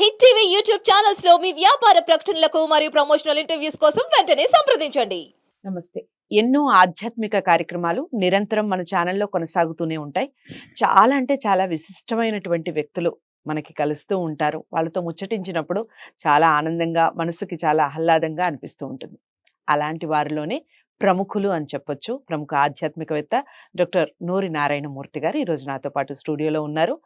Hit TV YouTube channels లో మీ వ్యాపార ప్రకటనలకు మరియు ప్రమోషనల్ ఇంటర్వ్యూస్ కోసం వెంటనే సంప్రదించండి. నమస్తే. ఎన్నో ఆధ్యాత్మిక కార్యక్రమాలు నిరంతరం మన ఛానల్లో కొనసాగుతూనే ఉంటాయి. చాలా అంటే చాలా విశిష్టమైనటువంటి వ్యక్తులు మనకి కలుస్తూ ఉంటారు. వాళ్ళతో ముచ్చటించినప్పుడు చాలా ఆనందంగా, మనసుకి చాలా ఆహ్లాదంగా అనిపిస్తూ ఉంటుంది. అలాంటి వారిలోనే ప్రముఖులు అని చెప్పొచ్చు. ప్రముఖ ఆధ్యాత్మికవేత్త డాక్టర్ నూరి నారాయణమూర్తి గారు ఈరోజు నాతో పాటు స్టూడియోలో ఉన్నారు.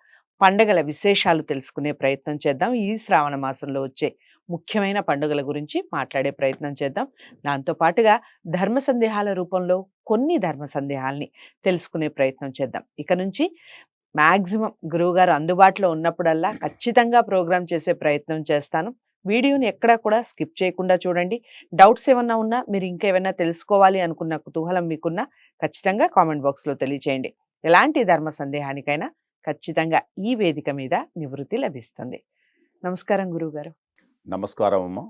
పండగల విశేషాలు తెలుసుకునే ప్రయత్నం చేద్దాం. ఈ శ్రావణ మాసంలో వచ్చే ముఖ్యమైన పండుగల గురించి మాట్లాడే ప్రయత్నం చేద్దాం. దాంతో పాటుగా ధర్మ సందేహాల రూపంలో కొన్ని ధర్మ సందేహాల్ని తెలుసుకునే ప్రయత్నం చేద్దాం. ఇక నుంచి మ్యాక్సిమం గురువుగారు అందుబాటులో ఉన్నప్పుడల్లా ఖచ్చితంగా ప్రోగ్రామ్ చేసే ప్రయత్నం చేస్తాను. వీడియోని ఎక్కడా కూడా స్కిప్ చేయకుండా చూడండి. డౌట్స్ ఏమన్నా ఉన్నా, మీరు ఇంకేమైనా తెలుసుకోవాలి అనుకున్న కుతూహలం మీకున్నా ఖచ్చితంగా కామెంట్ బాక్స్లో తెలియచేయండి. ఎలాంటి ధర్మ సందేహానికైనా ఖచ్చితంగా ఈ వేదిక మీద నివృత్తి లభిస్తుంది. నమస్కారం గురువుగారు. నమస్కారం అమ్మ.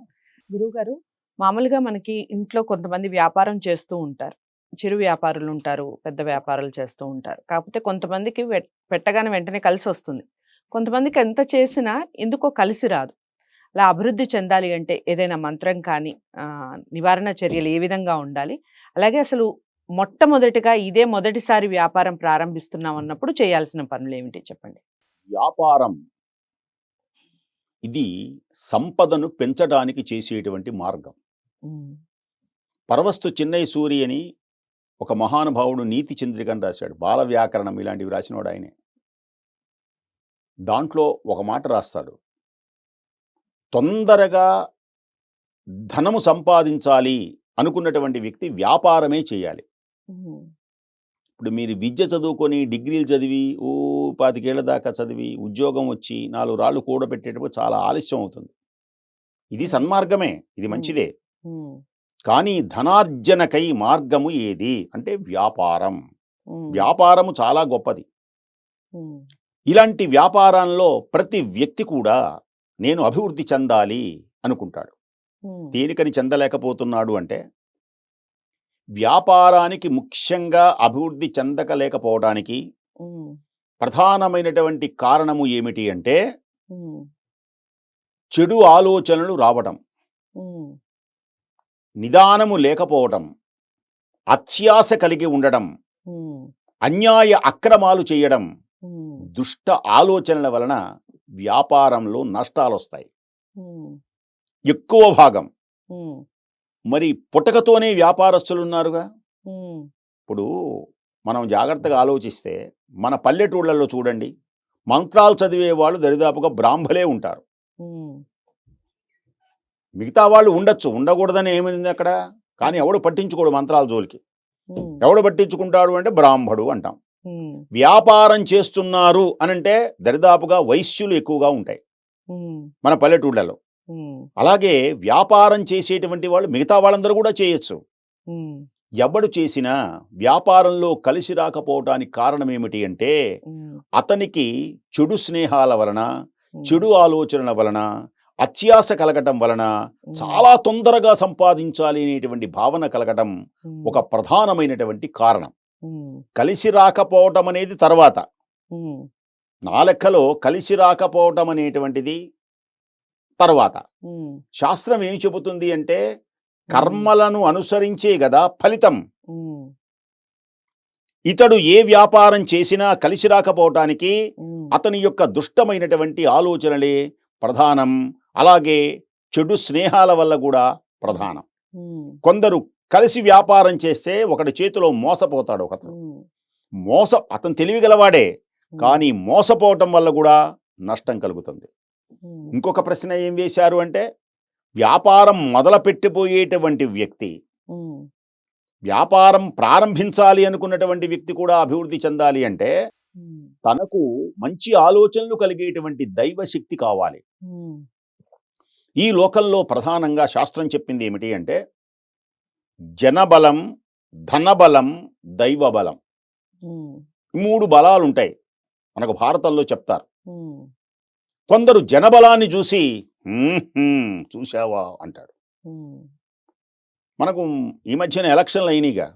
గురువుగారు, మామూలుగా మనకి ఇంట్లో కొంతమంది వ్యాపారం చేస్తూ ఉంటారు. చిరు వ్యాపారులు ఉంటారు, పెద్ద వ్యాపారాలు చేస్తూ ఉంటారు. కాకపోతే కొంతమందికి పెట్టగానే వెంటనే కలిసి వస్తుంది. కొంతమందికి ఎంత చేసినా ఎందుకో కలిసి రాదు. అలా అభివృద్ధి చెందాలి అంటే ఏదైనా మంత్రం కానీ, నివారణ చర్యలు ఏ విధంగా ఉండాలి, అలాగే అసలు మొట్టమొదటిగా ఇదే మొదటిసారి వ్యాపారం ప్రారంభిస్తున్నాం అన్నప్పుడు చేయాల్సిన పనులు ఏమిటి చెప్పండి? వ్యాపారం ఇది సంపదను పెంచడానికి చేసేటువంటి మార్గం. పరవస్తు చిన్నయ్య సూరి అని ఒక మహానుభావుడు నీతి చంద్రికను రాశాడు. బాల వ్యాకరణం ఇలాంటివి రాసినవాడు ఆయనే. దాంట్లో ఒక మాట రాస్తాడు, తొందరగా ధనము సంపాదించాలి అనుకున్నటువంటి వ్యక్తి వ్యాపారమే చేయాలి. ఇప్పుడు మీరు విద్య చదువుకొని డిగ్రీలు చదివి 25 ఏళ్ల దాకా చదివి ఉద్యోగం వచ్చి 4 రాళ్ళు కూడబెట్టేటప్పుడు చాలా ఆలస్యం అవుతుంది. ఇది సన్మార్గమే, ఇది మంచిదే. కానీ ధనార్జనకై మార్గము ఏది అంటే వ్యాపారం. వ్యాపారము చాలా గొప్పది. ఇలాంటి వ్యాపారంలో ప్రతి వ్యక్తి కూడా నేను అభివృద్ధి చెందాలి అనుకుంటాడు. దేనికని చెందలేకపోతున్నాడు అంటే, వ్యాపారానికి ముఖ్యంగా అభివృద్ధి చెందకలేకపోవడానికి ప్రధానమైనటువంటి కారణము ఏమిటి అంటే చెడు ఆలోచనలు రావడం, నిదానము లేకపోవడం, అత్యాశ కలిగి ఉండడం, అన్యాయ అక్రమాలు చేయడం, దుష్ట ఆలోచనల వలన వ్యాపారంలో నష్టాలు వస్తాయి ఎక్కువ భాగం. మరి పుట్టకతోనే వ్యాపారస్తులు ఉన్నారుగా. ఇప్పుడు మనం జాగ్రత్తగా ఆలోచిస్తే మన పల్లెటూళ్ళల్లో చూడండి, మంత్రాలు చదివే వాళ్ళు దరిదాపుగా బ్రాహ్మలే ఉంటారు. మిగతా వాళ్ళు ఉండొచ్చు, ఉండకూడదని ఏమైంది అక్కడ, కానీ ఎవడు పట్టించుకోడు మంత్రాల జోలికి. ఎవడు పట్టించుకుంటాడు అంటే బ్రాహ్మడు అంటాం. వ్యాపారం చేస్తున్నారు అనంటే దరిదాపుగా వైశ్యులు ఎక్కువగా ఉంటాయి మన పల్లెటూళ్ళలో. అలాగే వ్యాపారం చేసేటువంటి వాళ్ళు మిగతా వాళ్ళందరూ కూడా చేయొచ్చు. ఎవడు చేసినా వ్యాపారంలో కలిసి రాకపోవటానికి కారణం ఏమిటి అంటే, అతనికి చెడు స్నేహాల వలన, చెడు ఆలోచనల వలన, అత్యాశ కలగటం వలన చాలా తొందరగా సంపాదించాలి అనేటువంటి భావన కలగటం ఒక ప్రధానమైనటువంటి కారణం. కలిసి రాకపోవటం అనేది తర్వాత. నా లెక్కలో కలిసి రాకపోవటం అనేటువంటిది తర్వాత. శాస్త్రం ఏం చెబుతుంది అంటే, కర్మలను అనుసరించే గదా ఫలితం. ఇతడు ఏ వ్యాపారం చేసినా కలిసి రాకపోవటానికి అతని యొక్క దుష్టమైనటువంటి ఆలోచనలే ప్రధానం. అలాగే చెడు స్నేహాల వల్ల కూడా ప్రధానం. కొందరు కలిసి వ్యాపారం చేస్తే ఒకటి చేతిలో మోసపోతాడు. అతను తెలివిగలవాడే, కానీ మోసపోవటం వల్ల కూడా నష్టం కలుగుతుంది. ఇంకొక ప్రశ్న ఏం వేశారు అంటే, వ్యాపారం మొదలుపెట్టిపోయేటువంటి వ్యక్తి, వ్యాపారం ప్రారంభించాలి అనుకున్నటువంటి వ్యక్తి కూడా అభివృద్ధి చెందాలి అంటే తనకు మంచి ఆలోచనలు కలిగేటువంటి దైవశక్తి కావాలి. ఈ లోకంలో ప్రధానంగా శాస్త్రం చెప్పింది ఏమిటి అంటే, జనబలం, ధనబలం, దైవబలం, 3 బలాలు ఉంటాయి మనకు భారతంలో చెప్తారు. కొందరు జనబలాన్ని చూసి చూశావా అంటాడు. మనకు ఈ మధ్యన ఎలక్షన్లు అయినాయిగా,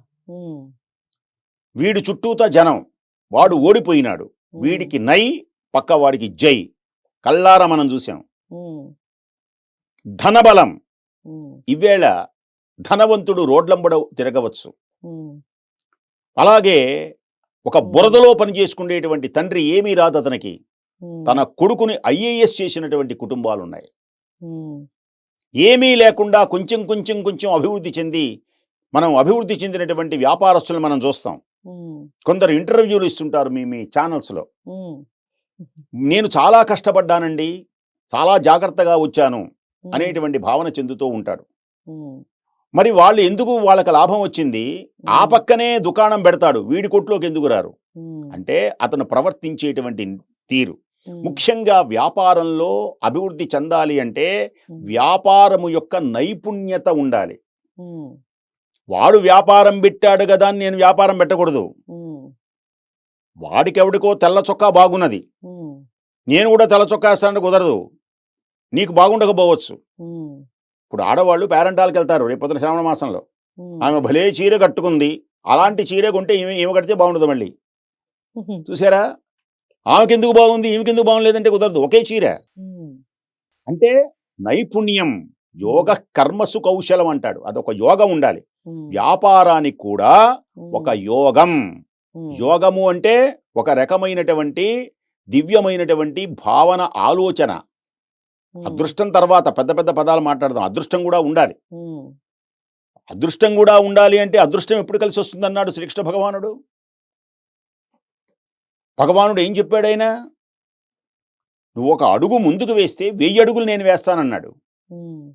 వీడి చుట్టూతా జనం, వాడు ఓడిపోయినాడు, వీడికి నై పక్క వాడికి జై, కళ్ళారా మనం చూసాం. ధనబలం. ఉమ్, ఈవేళ ధనవంతుడు రోడ్లంబడ తిరగవచ్చు. ఉమ్, అలాగే ఒక ఉమ్, బురదలో పనిచేసుకునేటువంటి తండ్రి ఏమీ రాదు అతనికి. ఉమ్, తన కొడుకుని ఐఏఎస్ చేసినటువంటి కుటుంబాలు ఉన్నాయి. ఉమ్, ఏమీ లేకుండా కొంచెం కొంచెం కొంచెం అభివృద్ధి చెంది మనం అభివృద్ధి చెందినటువంటి వ్యాపారస్తులను మనం చూస్తాం. ఉమ్, కొందరు ఇంటర్వ్యూలు ఇస్తుంటారు మీ మీ ఛానల్స్లో. ఉమ్, నేను చాలా కష్టపడ్డానండి, చాలా జాగ్రత్తగా వచ్చాను ఉమ్, అనేటువంటి భావన చెందుతూ ఉంటాడు. ఉమ్, మరి వాళ్ళు ఎందుకు వాళ్ళకి లాభం వచ్చింది, ఆ పక్కనే దుకాణం పెడతాడు, వీడి కొట్లోకి ఎందుకు రారు ఉమ్, అంటే అతను ప్రవర్తించేటువంటి తీరు. ఉమ్, ముఖ్యంగా వ్యాపారంలో అభివృద్ధి చెందాలి అంటే ఉమ్, వ్యాపారము యొక్క నైపుణ్యత ఉండాలి. ఉమ్, వాడు వ్యాపారం పెట్టాడు కదా అని నేను వ్యాపారం పెట్టకూడదు. ఉమ్, వాడికెవడికో తెల్ల చొక్కా బాగున్నది, ఉమ్, నేను కూడా తెల్ల చొక్కా వేస్తానంటే కుదరదు. నీకు బాగుండకపోవచ్చు. ఉమ్, ఇప్పుడు ఆడవాళ్ళు పేరెంటాలకు వెళ్తారు రేపు పొద్దున శ్రావణ మాసంలో. ఉమ్, ఆమె భలే చీర కట్టుకుంది, అలాంటి చీర కొంటే ఈమె కడితే బాగుండదు. మళ్ళీ ఉమ్, చూసారా, ఆమెకెందుకు బాగుంది ఈమెకెందుకు బాగుండలేదంటే కుదరదు. ఒకే చీర. ఉమ్, అంటే నైపుణ్యం, యోగ కర్మసు కౌశలం అంటాడు, అదొక యోగం ఉండాలి. ఉమ్, వ్యాపారానికి కూడా ఒక యోగం. ఉమ్, యోగము అంటే ఒక రకమైనటువంటి దివ్యమైనటువంటి భావన, ఆలోచన. ఉమ్, అదృష్టం తర్వాత పెద్ద పెద్ద పదాలు మాట్లాడదాం. అదృష్టం కూడా ఉండాలి. ఉమ్, అదృష్టం కూడా ఉండాలి అంటే అదృష్టం ఎప్పుడు కలిసి వస్తుందన్నాడు శ్రీకృష్ణ భగవానుడు. భగవానుడు ఏం చెప్పాడు ఆయన, నువ్వు ఒక అడుగు ముందుకు వేస్తే 1000 అడుగులు నేను వేస్తానన్నాడు. ఉమ్,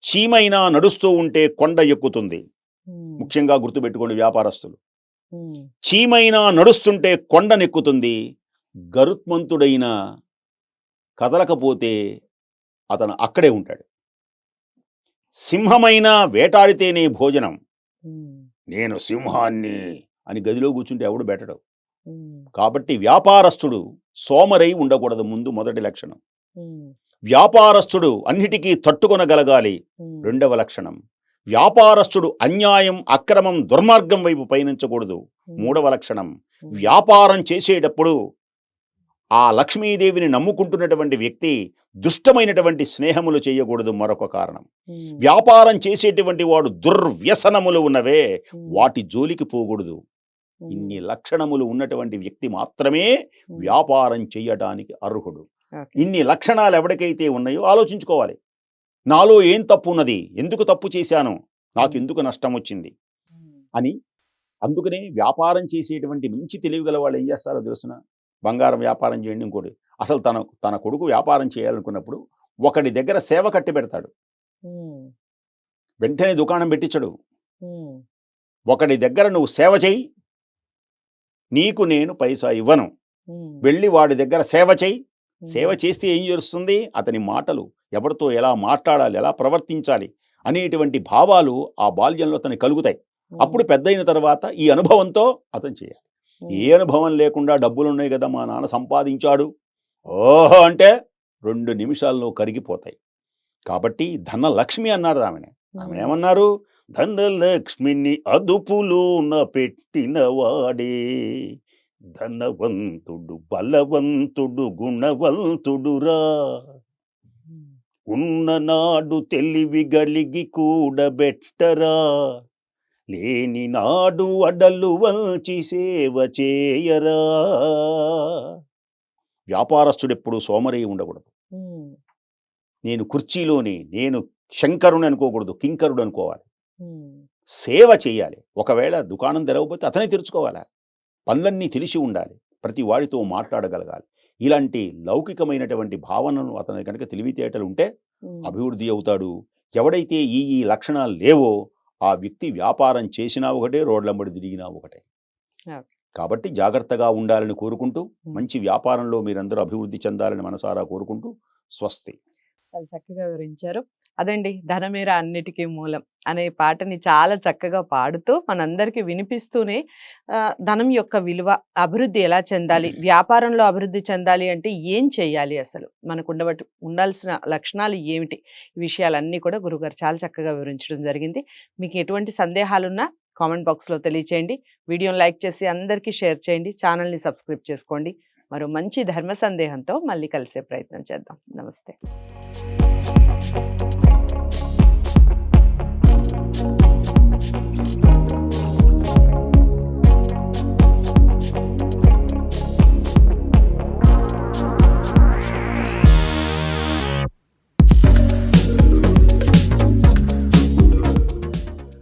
చీమైనా నడుస్తూ ఉంటే కొండ ఎక్కుతుంది. ఉమ్, ముఖ్యంగా గుర్తుపెట్టుకోండి వ్యాపారస్తులు, ఉమ్, చీమైనా నడుస్తుంటే కొండనెక్కుతుంది, గరుత్మంతుడైన కదలకపోతే అతను అక్కడే ఉంటాడు. సింహమైనా వేటాడితేనే భోజనం, ఉమ్, నేను సింహాన్ని అని గదిలో కూర్చుంటే ఎవడు బెటడు. ఉమ్, కాబట్టి వ్యాపారస్తుడు సోమరై ఉండకూడదు. ముందు మొదటి లక్షణం. ఉమ్, వ్యాపారస్తుడు అన్నిటికీ తట్టుకొనగలగాలి. ఉమ్, రెండవ లక్షణం. వ్యాపారస్తుడు అన్యాయం, అక్రమం, దుర్మార్గం వైపు పయనించకూడదు. మూడవ లక్షణం. ఉమ్, వ్యాపారం చేసేటప్పుడు ఆ లక్ష్మీదేవిని నమ్ముకుంటున్నటువంటి వ్యక్తి దుష్టమైనటువంటి స్నేహములు చేయకూడదు. మరొక కారణం, ఉమ్, వ్యాపారం చేసేటువంటి వాడు దుర్వ్యసనములు ఉన్నవే ఉమ్, వాటి జోలికి పోకూడదు. ఉమ్, ఇన్ని లక్షణములు ఉన్నటువంటి వ్యక్తి మాత్రమే ఉమ్, వ్యాపారం చేయడానికి అర్హుడు. ఓకే. ఇన్ని లక్షణాలు ఎవరికైతే ఉన్నాయో ఆలోచించుకోవాలి. నాలో ఏం తప్పు ఉన్నది, ఎందుకు తప్పు చేశాను, నాకు ఎందుకు నష్టం వచ్చింది ఉమ్, అని. అందుకనే వ్యాపారం చేసేటువంటి మంచి తెలివిగల వాళ్ళు ఏం చేస్తారో తెలుసిన, బంగారం వ్యాపారం చేయండి, ఇంకోటి. అసలు తన కొడుకు వ్యాపారం చేయాలనుకున్నప్పుడు ఒకడి దగ్గర సేవ కట్టి పెడతాడు. ఉమ్, వెంటనే దుకాణం పెట్టించడు. ఉమ్, ఒకడి దగ్గర నువ్వు సేవ చేయి, నీకు నేను పైసా ఇవ్వను, ఉమ్, వెళ్ళి వాడి దగ్గర సేవ చేయి. ఉమ్, సేవ చేస్తే ఏం చేస్తుంది, అతని మాటలు, ఎవరితో ఎలా మాట్లాడాలి, ఎలా ప్రవర్తించాలి అనేటువంటి భావాలు ఆ బాల్యంలో అతనికి కలుగుతాయి. ఉమ్, అప్పుడు పెద్దయిన తర్వాత ఈ అనుభవంతో అతను చేయాలి. ఉమ్, ఏ అనుభవం లేకుండా డబ్బులు ఉన్నాయి కదా మా నాన్న సంపాదించాడు ఓహో అంటే 2 నిమిషాల్లో కరిగిపోతాయి. కాబట్టి ధనలక్ష్మి అన్నారు ఆమె ఉమ్, ఏమన్నారు, ధనలక్ష్మిని అదుపులోన పెట్టిన వాడే ధనవంతుడు, బలవంతుడు, గుణవంతుడురా. ఉమ్, ఉన్ననాడు తెలివి గలిగి కూడబెట్టరా, లేని నాడు అడలు వంచి సేవ చేయరా. వ్యాపారస్తుడెప్పుడు సోమరి ఉండకూడదు. ఉమ్, నేను కుర్చీలోని, నేను శంకరుని అనుకోకూడదు, కింకరుడు అనుకోవాలి. ఉమ్, సేవ చేయాలి. ఒకవేళ దుకాణం తెరవకపోతే అతనే తెరుచుకోవాలి. పనులన్నీ తెలిసి ఉండాలి. ప్రతి వాడితో మాట్లాడగలగాలి. ఇలాంటి లౌకికమైనటువంటి భావనను అతని కనుక తెలివితేటలు ఉంటే ఉమ్, అభివృద్ధి అవుతాడు. ఎవడైతే ఈ లక్షణాలు లేవో ఆ వ్యక్తి వ్యాపారం చేసినా ఒకటే, రోడ్లంబడి తిరిగినా ఒకటే. ఓకే. కాబట్టి జాగ్రత్తగా ఉండాలని కోరుకుంటూ, మంచి వ్యాపారంలో మీరందరూ అభివృద్ధి చెందాలని మనసారా కోరుకుంటూ, స్వస్తి. చాలా చక్కగా వివరించారు. అదండి, ధనమేర అన్నిటికీ మూలం అనే పాటని చాలా చక్కగా పాడుతూ మనందరికీ వినిపిస్తూనే ధనం యొక్క విలువ, అభివృద్ధి ఎలా చెందాలి, వ్యాపారంలో అభివృద్ధి చెందాలి అంటే ఏం చేయాలి, అసలు మనకు ఉండాల్సిన లక్షణాలు ఏమిటి, ఈ విషయాలన్నీ కూడా గురుగారు చాలా చక్కగా వివరించడం జరిగింది. మీకు ఎటువంటి సందేహాలున్నా కామెంట్ బాక్స్లో తెలియచేయండి. వీడియోని లైక్ చేసి అందరికీ షేర్ చేయండి. ఛానల్ని సబ్స్క్రైబ్ చేసుకోండి. మరో మంచి ధర్మ సందేహంతో మళ్ళీ కలిసే ప్రయత్నం చేద్దాం. నమస్తే.